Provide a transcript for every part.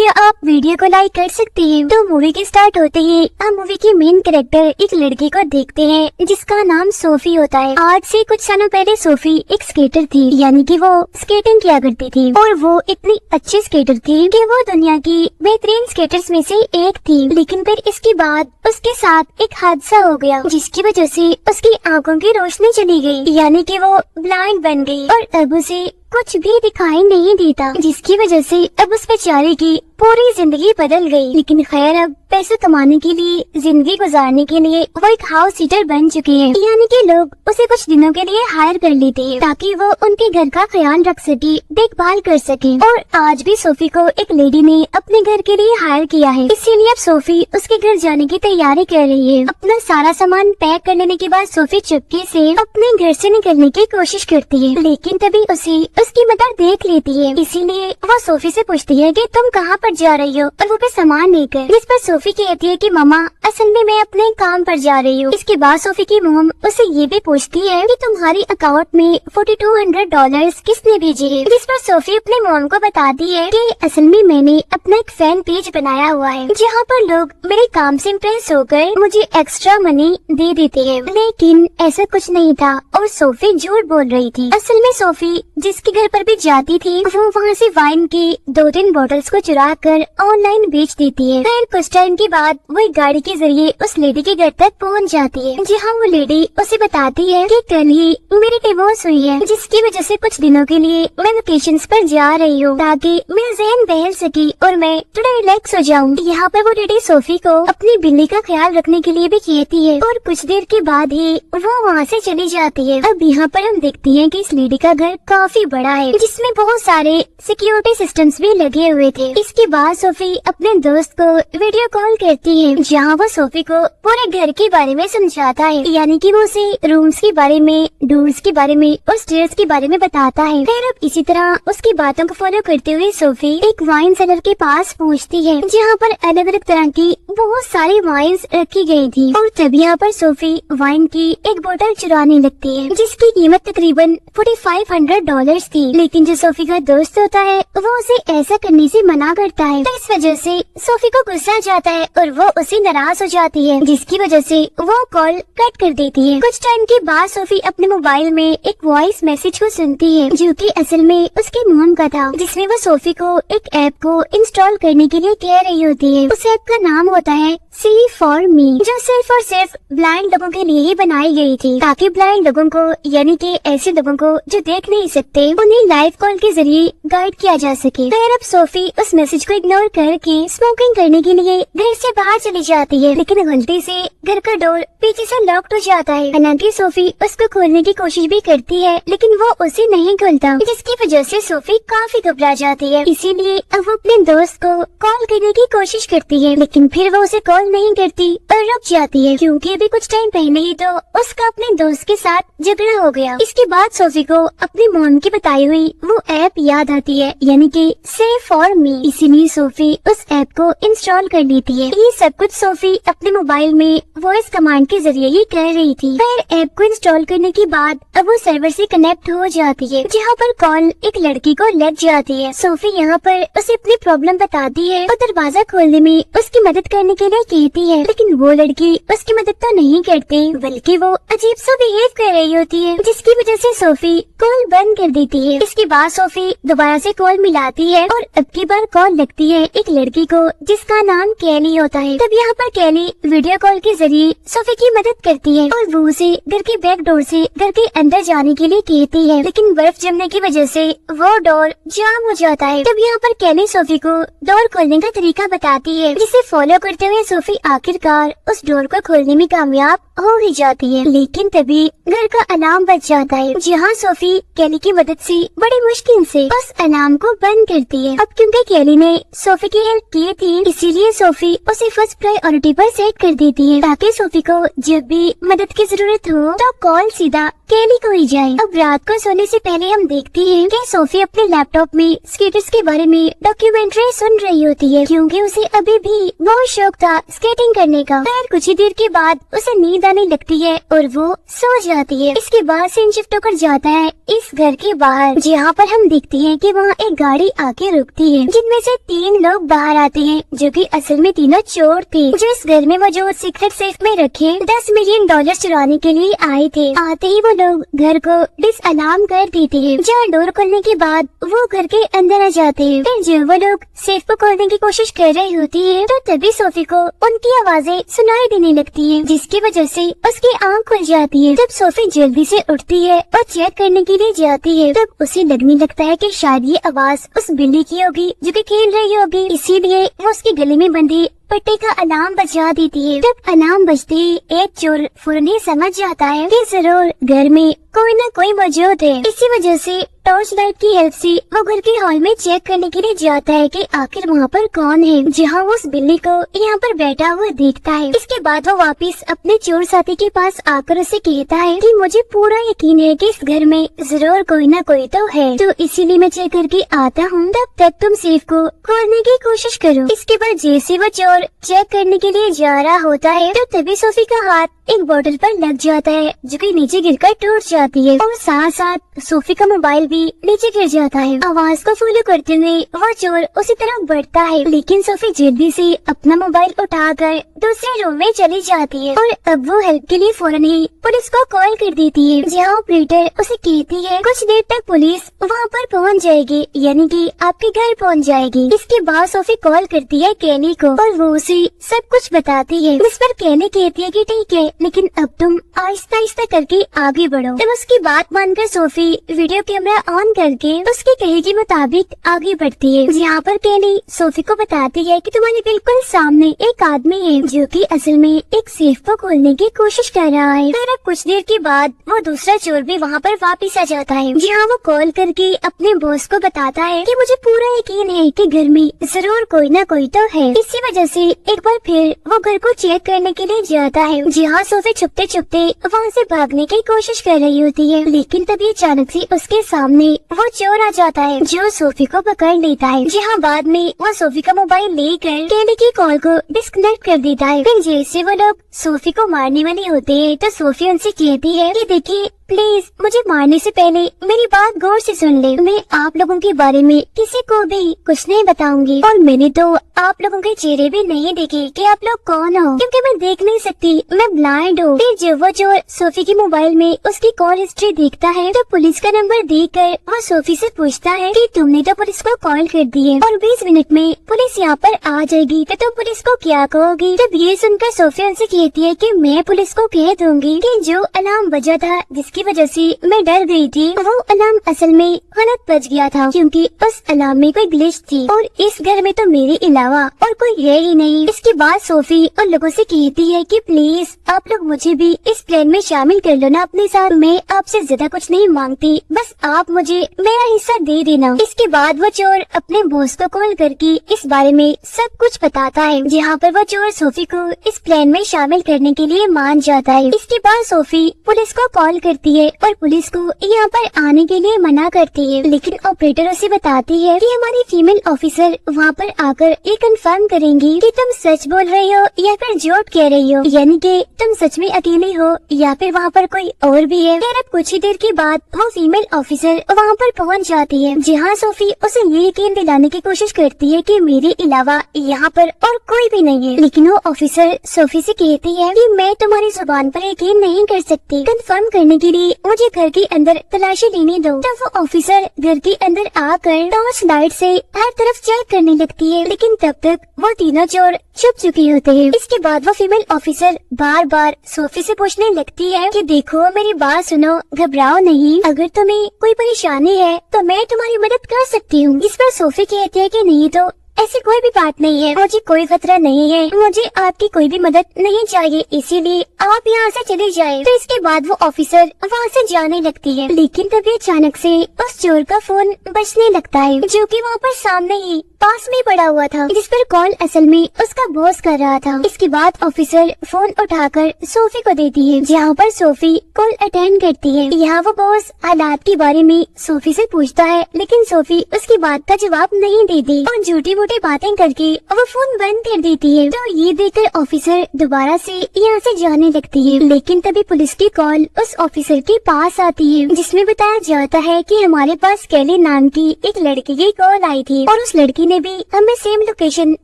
क्या आप वीडियो को लाइक कर सकते हैं? तो मूवी के स्टार्ट होते ही हम मूवी की मेन कैरेक्टर एक लड़की को देखते हैं जिसका नाम सोफी होता है। आज से कुछ सालों पहले सोफी एक स्केटर थी, यानी कि वो स्केटिंग किया करती थी और वो इतनी अच्छी स्केटर थी कि वो दुनिया की बेहतरीन स्केटर्स में से एक थी। लेकिन फिर इसके बाद उसके साथ एक हादसा हो गया जिसकी वजह से उसकी आंखों की रोशनी चली गई, यानी कि वो ब्लाइंड बन गई और अब उसे कुछ भी दिखाई नहीं देता, जिसकी वजह से अब उस बेचारे की पूरी जिंदगी बदल गई। लेकिन खैर अब पैसे कमाने के लिए, जिंदगी गुजारने के लिए वो एक हाउस सीटर बन चुकी है, यानी कि लोग उसे कुछ दिनों के लिए हायर कर लेते हैं ताकि वो उनके घर का ख्याल रख सके, देखभाल कर सके। और आज भी सोफी को एक लेडी ने अपने घर के लिए हायर किया है, इसीलिए अब सोफी उसके घर जाने की तैयारी कर रही है। अपना सारा सामान पैक कर लेने के बाद सोफी चुपके से अपने घर से निकलने की कोशिश करती है, लेकिन तभी उसे उसकी मदर देख लेती है। इसीलिए वो सोफी से पूछती है कि तुम कहाँ पर जा रही हो, और वो पे सामान लेकर। जिस पर सोफी कहती है कि मम्मा असल में मैं अपने काम पर जा रही हूँ। इसके बाद सोफी की मॉम उसे ये भी पूछती है कि तुम्हारी अकाउंट में $4200 किसने भेजे हैं। जिस पर सोफी अपने मॉम को बताती है कि असल में मैंने अपना एक फैन पेज बनाया हुआ है जहाँ पर लोग मेरे काम से इम्प्रेस होकर मुझे एक्स्ट्रा मनी दे देते हैं। लेकिन ऐसा कुछ नहीं था और सोफी झूठ बोल रही थी। असल में सोफी जिसके घर पर भी जाती थी वो वहाँ से वाइन की 2-3 बॉटल्स को चुरा कर ऑनलाइन बेच देती है। फिर कुछ टाइम के बाद वो एक गाड़ी के जरिए उस लेडी के घर तक पहुँच जाती है, जहाँ वो लेडी उसे बताती है कि कल ही मेरी डिवोर्स हुई है, जिसकी वजह से कुछ दिनों के लिए मैं वेकेशंस पर जा रही हूँ ताकि मेरा ज़हन बहल सके और मैं थोड़ा रिलैक्स हो जाऊँ। यहाँ पर वो लेडी सोफी को अपनी बिल्ली का ख्याल रखने के लिए भी कहती है और कुछ देर के बाद ही वो वहाँ से चली जाती है। अब यहाँ पर हम देखते हैं कि इस लेडी का घर काफी बड़ा है जिसमें बहुत सारे सिक्योरिटी सिस्टम्स भी लगे हुए थे। इसके बाद सोफी अपने दोस्त को वीडियो कॉल करती है जहाँ वो सोफी को पूरे घर के बारे में समझाता है, यानी कि वो उसे रूम्स के बारे में, डोर्स के बारे में और स्टेयर्स के बारे में बताता है। फिर अब इसी तरह उसकी बातों को फॉलो करते हुए सोफी एक वाइन सेलर के पास पहुँचती है जहाँ पर अलग अलग तरह की बहुत सारी वाइन्स रखी गई थी और तब यहाँ पर सोफी वाइन की एक बोतल चुराने लगती है जिसकी कीमत तकरीबन $4500 थी। लेकिन जो सोफी का दोस्त होता है वो उसे ऐसा करने से मना करता है, तो इस वजह से सोफी को गुस्सा आ जाता है और वो उसे नाराज हो जाती है, जिसकी वजह से वो कॉल कट कर देती है। कुछ टाइम के बाद सोफी अपने मोबाइल में एक वॉइस मैसेज को सुनती है जो कि असल में उसके मॉम का था, जिसमें वो सोफी को एक ऐप को इंस्टॉल करने के लिए कह रही होती है। उस ऐप का नाम होता है सी फॉर मी, जो सिर्फ और सिर्फ ब्लाइंड लोगों के लिए ही बनाई गई थी ताकि ब्लाइंड लोगों को, यानी कि ऐसे लोगों को जो देख नहीं सकते, उन्हें लाइव कॉल के जरिए गाइड किया जा सके। फिर अब सोफी उस मैसेज को इग्नोर करके स्मोकिंग करने के लिए घर से बाहर चली जाती है, लेकिन गलती से घर का डोर पीछे से लॉक्ड हो जाता है। हालांकि सोफी उसको खोलने की कोशिश भी करती है लेकिन वो उसे नहीं खोलता, जिसकी वजह से सोफी काफी घबरा जाती है। इसीलिए अब वो अपने दोस्त को कॉल करने की कोशिश करती है, लेकिन फिर वो उसे कॉल नहीं करती और रुक जाती है क्योंकि अभी कुछ टाइम पहले ही तो उसका अपने दोस्त के साथ झगड़ा हो गया। इसके बाद सोफी को अपनी मॉम की बताई हुई वो ऐप याद आती है, यानी कि सेव फॉर मी। इसीलिए सोफी उस ऐप को इंस्टॉल कर लेती है। ये सब कुछ सोफी अपने मोबाइल में वॉइस कमांड के जरिए ही कर रही थी। फिर ऐप को इंस्टॉल करने के बाद अब वो सर्वर से कनेक्ट हो जाती है जहाँ पर कॉल एक लड़की को लग जाती है। सोफी यहाँ पर उसे अपनी प्रॉब्लम बताती है और दरवाजा खोलने में उसकी मदद करने के लिए कहती है, लेकिन वो लड़की उसकी मदद तो नहीं करती बल्कि वो अजीब सा बिहेव कर रही होती है, जिसकी वजह से सोफी कॉल बंद कर देती है। इसके बाद सोफी दोबारा से कॉल मिलाती है और अब की बार कॉल लगती है एक लड़की को जिसका नाम कैली होता है। तब यहाँ पर कैली वीडियो कॉल के जरिए सोफी की मदद करती है और वो उसे घर के बैक डोर से घर के अंदर जाने के लिए कहती है, लेकिन बर्फ जमने की वजह से वो डोर जाम हो जाता है। तब यहाँ पर कैली सोफी को डोर खोलने का तरीका बताती है, जिसे फॉलो करते हुए सोफी आखिरकार उस डोर को खोलने में कामयाब हो ही जाती है। लेकिन तभी घर का अलार्म बज जाता है जहाँ सोफी कैली की मदद से बड़ी मुश्किल से उस अलार्म को बंद करती है। अब क्योंकि कैली ने सोफी की हेल्प की थी इसीलिए सोफी उसे फर्स्ट प्रायोरिटी पर सेट कर देती है ताकि सोफी को जब भी मदद की जरूरत हो तो कॉल सीधा केली को ही जाए। अब रात को सोने से पहले हम देखते हैं कि सोफी अपने लैपटॉप में स्केटर्स के बारे में डॉक्यूमेंट्री सुन रही होती है, क्योंकि उसे अभी भी बहुत शौक था स्केटिंग करने का। फिर कुछ ही देर के बाद उसे नींद आने लगती है और वो सो जाती है। इसके बाद सीन शिफ्ट होकर जाता है इस घर के बाहर, जहाँ पर हम देखते हैं कि वहाँ एक गाड़ी आके रुकती है, जिनमें से 3 लोग बाहर आते हैं, जो कि असल में तीनों चोर थे, जो इस घर में मौजूद सीक्रेट सेफ में रखे $10 मिलियन चुराने के लिए आए थे। आते ही वो लोग घर को डिसअलार्म कर देते हैं, जहाँ डोर खोलने के बाद वो घर के अंदर आ जाते हैं। फिर जब वो लोग सेफ को खोलने की कोशिश कर रही होती है, तो तभी सोफी को उनकी आवाजें सुनाई देने लगती है, जिसकी वजह से उसकी आँख खुल जाती है। जब सोफी जल्दी से उठती है और चेक करने के लिए जाती है, तब उसे लगने लगता है कि शायद ये आवाज उस बिल्ली की होगी जो कि खेल रही होगी, इसीलिए वो उसके गले में बंधी पट्टे का अलार्म बजा देती है। जब अलार्म बजते ही एक चोर फौरन ही समझ जाता है कि जरूर घर में कोई न कोई मौजूद है। इसी वजह से टॉर्च लाइट की हेल्प से वो घर के हॉल में चेक करने के लिए जाता है कि आखिर वहाँ पर कौन है, जहाँ वो उस बिल्ली को यहाँ पर बैठा हुआ देखता है। इसके बाद वो वापस अपने चोर साथी के पास आकर उसे कहता है कि मुझे पूरा यकीन है कि इस घर में जरूर कोई न कोई तो है, तो इसीलिए मैं चेक करके आता हूँ, तब तक तुम सेफ को खोलने की कोशिश करो। इसके बाद जैसे वो चोर चेक करने के लिए जा रहा होता है, तो तभी सोफी का हाथ एक बोतल पर लग जाता है, जो कि नीचे गिरकर टूट जाती है, और साथ साथ सोफी का मोबाइल भी नीचे गिर जाता है। आवाज को फॉलो करते हुए वो चोर उसी तरफ बढ़ता है, लेकिन सोफी जल्दी से अपना मोबाइल उठाकर दूसरे रूम में चली जाती है, और अब वो हेल्प के लिए फौरन ही पुलिस को कॉल कर देती है, जहाँ ऑपरेटर उसे कहती है कुछ देर तक पुलिस वहाँ पर पहुँच जाएगी, यानी कि आपके घर पहुँच जाएगी। इसके बाद सोफी कॉल करती है केली को, और वो उसे सब कुछ बताती है। इस पर केली कहती है कि ठीक है, लेकिन अब तुम आहिस्ता आहिस्ता करके आगे बढ़ो। तब उसकी बात मानकर सोफी वीडियो कैमरा ऑन करके उसके कहे के मुताबिक आगे बढ़ती है, जहाँ पर केली सोफी को बताती है कि तुम्हारे बिल्कुल सामने एक आदमी है, जो कि असल में एक सेफ को खोलने की कोशिश कर रहा है। फिर अब कुछ देर के बाद वो दूसरा चोर भी वहाँ पर वापस आ जाता है, जहाँ वो कॉल करके अपने बॉस को बताता है कि मुझे पूरा यकीन है कि घर में जरूर कोई न कोई तो है। इसी वजह से एक बार फिर वो घर को चेक करने के लिए जाता है, जहाँ सोफी छुपते छुपते वहाँ से भागने की कोशिश कर रही होती है, लेकिन तभी अचानक से उसके सामने वो चोर आ जाता है, जो सोफी को पकड़ लेता है, जहाँ बाद में वो सोफी का मोबाइल लेकर केली की कॉल को डिस्कनेक्ट कर देता है। फिर जैसे वो लोग सोफी को मारने वाले होते हैं, तो सोफी उनसे कहती है कि देखिए प्लीज मुझे मारने से पहले मेरी बात गौर से सुन ले। मैं आप लोगों के बारे में किसी को भी कुछ नहीं बताऊंगी, और मैंने तो आप लोगों के चेहरे भी नहीं देखे कि आप लोग कौन हो, क्योंकि मैं देख नहीं सकती, मैं ब्लाइंड हूँ। फिर जब वो चोर सोफी के मोबाइल में उसकी कॉल हिस्ट्री देखता है, तो पुलिस का नंबर देखकर वो सोफी से पूछता है कि तुमने तो पुलिस को कॉल कर दी है और 20 मिनट में पुलिस यहाँ पर आ जाएगी, तो तुम पुलिस को क्या कहोगी। जब ये सुनकर सोफी उनसे कहती है कि मैं पुलिस को कह दूंगी कि जो अलार्म बजा था, जिसकी वजह से मैं डर गई थी, वो अलार्म असल में गलत बज गया था, क्योंकि उस अलार्म में कोई ग्लिच थी, और इस घर में तो मेरे अलावा और कोई है ही नहीं। इसके बाद सोफी उन लोगों से कहती है कि प्लीज आप लोग मुझे भी इस प्लान में शामिल कर लो ना अपने साथ, मैं आपसे ज्यादा कुछ नहीं मांगती, बस आप मुझे मेरा हिस्सा दे देना। इसके बाद वो चोर अपने बॉस को कॉल करके इस बारे में सब कुछ बताता है, जहाँ पर वो चोर सोफी को इस प्लान में शामिल करने के लिए मान जाता है। इसके बाद सोफी पुलिस को कॉल करती है और पुलिस को यहाँ पर आने के लिए मना करती है, लेकिन ऑपरेटर उसे बताती है कि हमारी फीमेल ऑफिसर वहाँ पर आकर ये कंफर्म करेंगी कि तुम सच बोल रही हो या फिर झूठ कह रही हो, यानी कि तुम सच में अकेली हो या फिर वहाँ पर कोई और भी है। फिर अब कुछ ही देर के बाद वो फीमेल ऑफिसर वहाँ पर पहुँच जाती है, जहाँ सोफी उसे ये यकीन दिलाने की कोशिश करती है कि मेरे अलावा यहाँ पर और कोई भी नहीं है, लेकिन वो ऑफिसर सोफी से कहती है कि मैं तुम्हारी जुबान पर यकीन नहीं कर सकती, कंफर्म करने के लिए मुझे घर के अंदर तलाशी लेने दो। तब वो ऑफिसर घर के अंदर आकर टॉर्च लाइट से हर तरफ चेक करने लगती है, लेकिन तब तक वो तीनों चोर छुप चुके होते हैं। इसके बाद वो फीमेल ऑफिसर बार बार सोफी से पूछने लगती है कि देखो मेरी बात सुनो, घबराओ नहीं, अगर तुम्हें कोई परेशानी है तो मैं तुम्हारी मदद कर सकती हूँ। इस पर सोफी कहती है कि नहीं तो ऐसी कोई भी बात नहीं है, मुझे कोई खतरा नहीं है, मुझे आपकी कोई भी मदद नहीं चाहिए, इसीलिए आप यहाँ से चले जाएं। तो इसके बाद वो ऑफिसर वहाँ से जाने लगती है, लेकिन तभी अचानक से उस चोर का फोन बजने लगता है, जो कि वहाँ पर सामने ही पास में पड़ा हुआ था, जिस पर कॉल असल में उसका बॉस कर रहा था। इसके बाद ऑफिसर फोन उठाकर सोफी को देती है, जहाँ पर सोफी कॉल अटेंड करती है। यहाँ वो बॉस हालात के बारे में सोफी से पूछता है, लेकिन सोफी उसकी बात का जवाब नहीं देती और झूठी मूठी बातें करके वो फोन बंद कर देती है। तो ये देखकर ऑफिसर दोबारा से यहाँ से जाने लगती है, लेकिन तभी पुलिस की कॉल उस ऑफिसर के पास आती है, जिसमें बताया जाता है कि हमारे पास कैली नाम की एक लड़की की कॉल आई थी और उस लड़की ने भी हमें सेम लोकेशन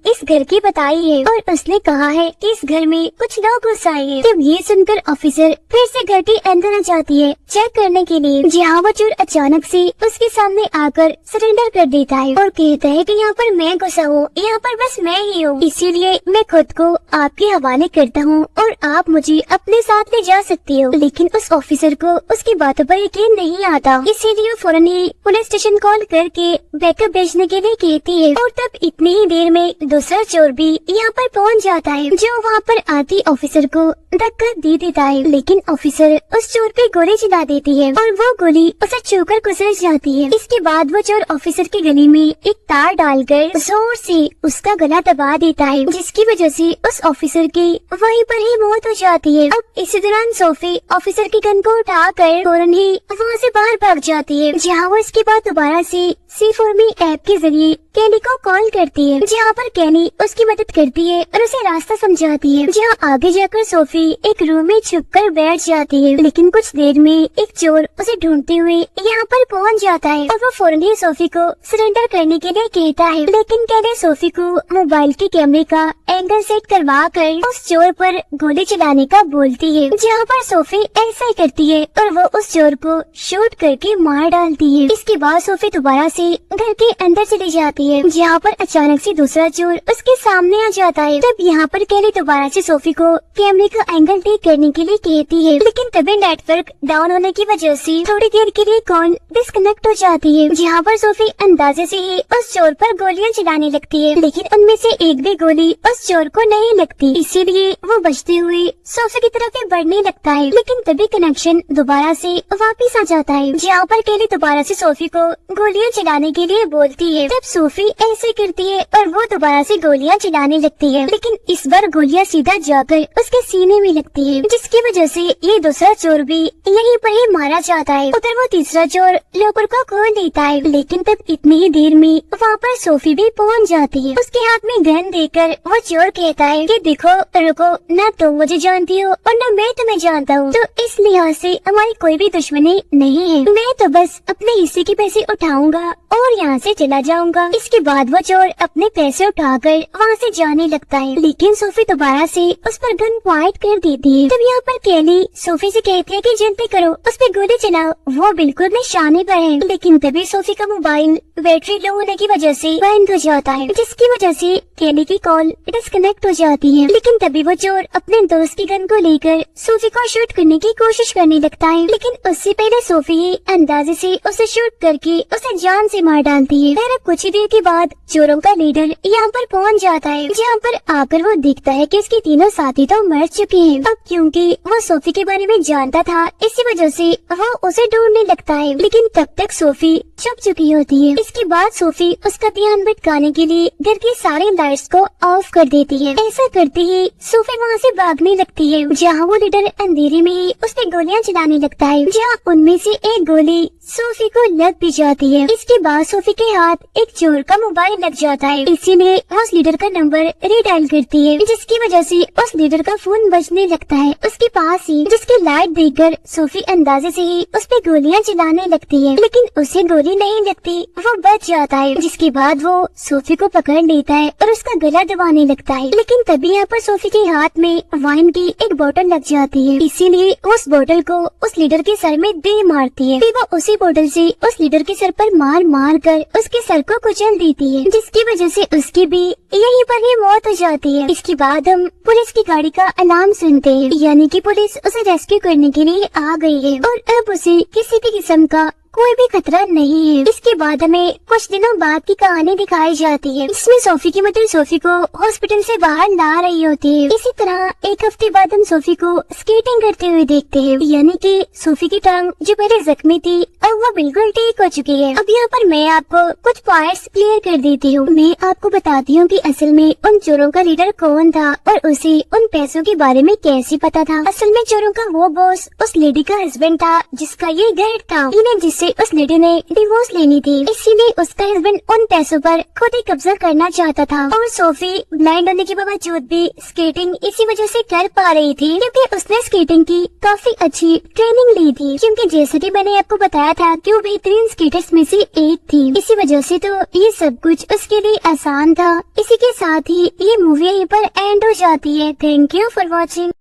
इस घर की बताई है और उसने कहा है कि इस घर में कुछ लोग घुस आए हैं। तब ये सुनकर ऑफिसर फिर से घर के अंदर आ जाती है चेक करने के लिए, जहाँ वो चोर अचानक से उसके सामने आकर सरेंडर कर देता है और कहता है कि यहाँ पर मैं घुसा हूँ, यहाँ पर बस मैं ही हूँ, इसीलिए मैं खुद को आपके हवाले करता हूँ और आप मुझे अपने साथ ले जा सकती हो। लेकिन उस ऑफिसर को उसकी बातों पर यकीन नहीं आता, इसीलिए वो फौरन ही पुलिस स्टेशन कॉल करके बैकअप भेजने के लिए कहती है। और तब इतनी ही देर में दूसरा चोर भी यहाँ पर पहुँच जाता है, जो वहाँ पर आती ऑफिसर को धक्का दे देता है, लेकिन ऑफिसर उस चोर पे गोली चला देती है और वो गोली उसे छूकर गुजर जाती है। इसके बाद वो चोर ऑफिसर की गले में एक तार डालकर जोर से उसका गला दबा देता है, जिसकी वजह से उस ऑफिसर की वहीं पर ही मौत हो जाती है। अब इसी दौरान सोफी ऑफिसर की गन को उठाकर फौरन ही वहाँ से बाहर भाग जाती है, जहाँ वो इसके बाद दोबारा से C4Me ऐप के जरिए कैनी को कॉल करती है, जहाँ पर कैनी उसकी मदद करती है और उसे रास्ता समझाती है, जहाँ आगे जाकर सोफी एक रूम में छुपकर बैठ जाती है। लेकिन कुछ देर में एक चोर उसे ढूंढते हुए यहाँ पर पहुँच जाता है और वो फौरन ही सोफी को सरेंडर करने के लिए कहता है, लेकिन कैनी सोफी को मोबाइल के कैमरे का एंगल सेट करवा कर उस चोर पर गोली चलाने का बोलती है, जहाँ पर सोफी ऐसा ही करती है और वो उस चोर को शूट करके मार डालती है। इसके बाद सोफी दोबारा से घर के अंदर चली जाती है, जहाँ पर अचानक से दूसरा चोर उसके सामने आ जाता है। तब यहाँ पर कैली दोबारा से सोफी को कैमरे का एंगल ठीक करने के लिए कहती है, लेकिन तभी नेटवर्क डाउन होने की वजह से थोड़ी देर के लिए कॉल डिस्कनेक्ट हो जाती है, जहाँ पर सोफी अंदाजे से ही उस चोर पर गोलियां चलाने लगती है, लेकिन उनमें से एक भी गोली उस चोर को नहीं लगती, इसीलिए वो बचते हुए सोफी की तरफ ही बढ़ने लगता है। लेकिन तभी कनेक्शन दोबारा से वापस आ जाता है, जहाँ पर कैली दोबारा से सोफी को गोलियां चलाने के लिए बोलती है। तब सोफी ऐसे करती है और वो दोबारा से गोलियां चलाने लगती है, लेकिन इस बार गोलियां सीधा जाकर उसके सीने में लगती है, जिसकी वजह से ये दूसरा चोर भी यहीं पर ही मारा जाता है। उधर वो तीसरा चोर लॉकर को खोल देता है, लेकिन तब इतनी ही देर में वहाँ पर सोफी भी पहुँच जाती है। उसके हाथ में गन देकर वो चोर कहता है कि देखो रुको, न तुम मुझे जानती हो और न मैं तुम्हें जानता हूँ, तो इस लिहाज से हमारी कोई भी दुश्मनी नहीं है, मैं तो बस अपने हिस्से के पैसे उठाऊंगा और यहाँ से चला जाऊंगा। इसके बाद वो चोर अपने पैसे उठाकर वहाँ से जाने लगता है, लेकिन सोफी दोबारा से उस पर गन पॉइंट कर देती है। तब यहाँ पर कैली सोफी से कहती है कि जल्दी करो, उस पर गोली चलाओ, वो बिल्कुल निशाने पर है। लेकिन तभी सोफी का मोबाइल बैटरी लो होने की वजह से बंद हो जाता है, जिसकी वजह से कैली की कॉल डिस्कनेक्ट हो जाती है। लेकिन तभी वो चोर अपने दोस्त की गन को लेकर सोफी को शूट करने की कोशिश करने लगता है, लेकिन उससे पहले सोफी अंदाजे से उसे शूट करके उसे जान से मार डालती है। फिर कुछ ही देर के बाद चोरों का लीडर यहाँ पर पहुँच जाता है, जहाँ पर आकर वो देखता है कि उसके तीनों साथी तो मर चुके हैं। अब क्योंकि वो सोफी के बारे में जानता था, इसी वजह से वो उसे ढूंढने लगता है, लेकिन तब तक सोफी छुप चुकी होती है। इसके बाद सोफी उसका ध्यान भटकाने के लिए घर की सारी लाइट्स को ऑफ कर देती है। ऐसा करते ही सोफी वहाँ से भागने लगती है, जहाँ वो लीडर अंधेरे में ही उस पे गोलियां चलाने लगता है, जहाँ उनमें से एक गोली सोफी को लग भी जाती है। इसके बाद सोफी के हाथ एक चोर का मोबाइल लग जाता है, इसीलिए वो उस लीडर का नंबर रीडायल करती है, जिसकी वजह से उस लीडर का फोन बजने लगता है उसके पास ही, जिसकी लाइट देखकर सोफी अंदाजे से ही उस पे गोलियां चलाने लगती है, लेकिन उसे गोली नहीं लगती, वो बच जाता है। जिसके बाद वो सोफी को पकड़ लेता है और उसका गला दबाने लगता है, लेकिन तभी यहाँ पर सोफी के हाथ में वाइन की एक बोतल लग जाती है, इसीलिए उस बोतल को उस लीडर के सर में दे मारती है। फिर वो उसी बोतल से उस लीडर के सर पर मार मार कर उसके सर को कुचल देती है, जिसकी वजह से उसकी भी यहीं पर ही मौत हो जाती है। इसके बाद हम पुलिस की गाड़ी का अलार्म सुनते हैं, यानी कि पुलिस उसे रेस्क्यू करने के लिए आ गई है और अब उसे किसी भी किस्म का कोई भी खतरा नहीं है। इसके बाद हमें कुछ दिनों बाद की कहानी दिखाई जाती है। इसमें सोफी की मदर सोफी को हॉस्पिटल से बाहर ला रही होती है। इसी तरह एक हफ्ते बाद हम सोफी को स्केटिंग करते हुए देखते हैं, यानी कि सोफी की टांग जो पहले जख्मी थी अब वो बिल्कुल ठीक हो चुकी है। अब यहाँ पर मैं आपको कुछ पॉइंट्स क्लियर कर देती हूँ। मैं आपको बताती हूँ कि असल में उन चोरों का लीडर कौन था और उसे उन पैसों के बारे में कैसे पता था। असल में चोरों का वो बॉस उस लेडी का हस्बैंड था जिसका ये घर था, इन्हें जिससे उस लेडी ने डिवोर्स लेनी थी। इसीलिए उसका हस्बैंड उन पैसों पर खुद ही कब्जा करना चाहता था और सोफी ब्लाइंड होने के बावजूद भी स्केटिंग इसी वजह से कर पा रही थी क्योंकि उसने स्केटिंग की काफी अच्छी ट्रेनिंग ली थी। क्योंकि जैसे कि मैंने आपको बताया था कि वो बेहतरीन स्केटर्स में से एक थी, इसी वजह से तो ये सब कुछ उसके लिए आसान था। इसी के साथ ही ये मूवी यहीं पर एंड हो जाती है। Thank you for watching.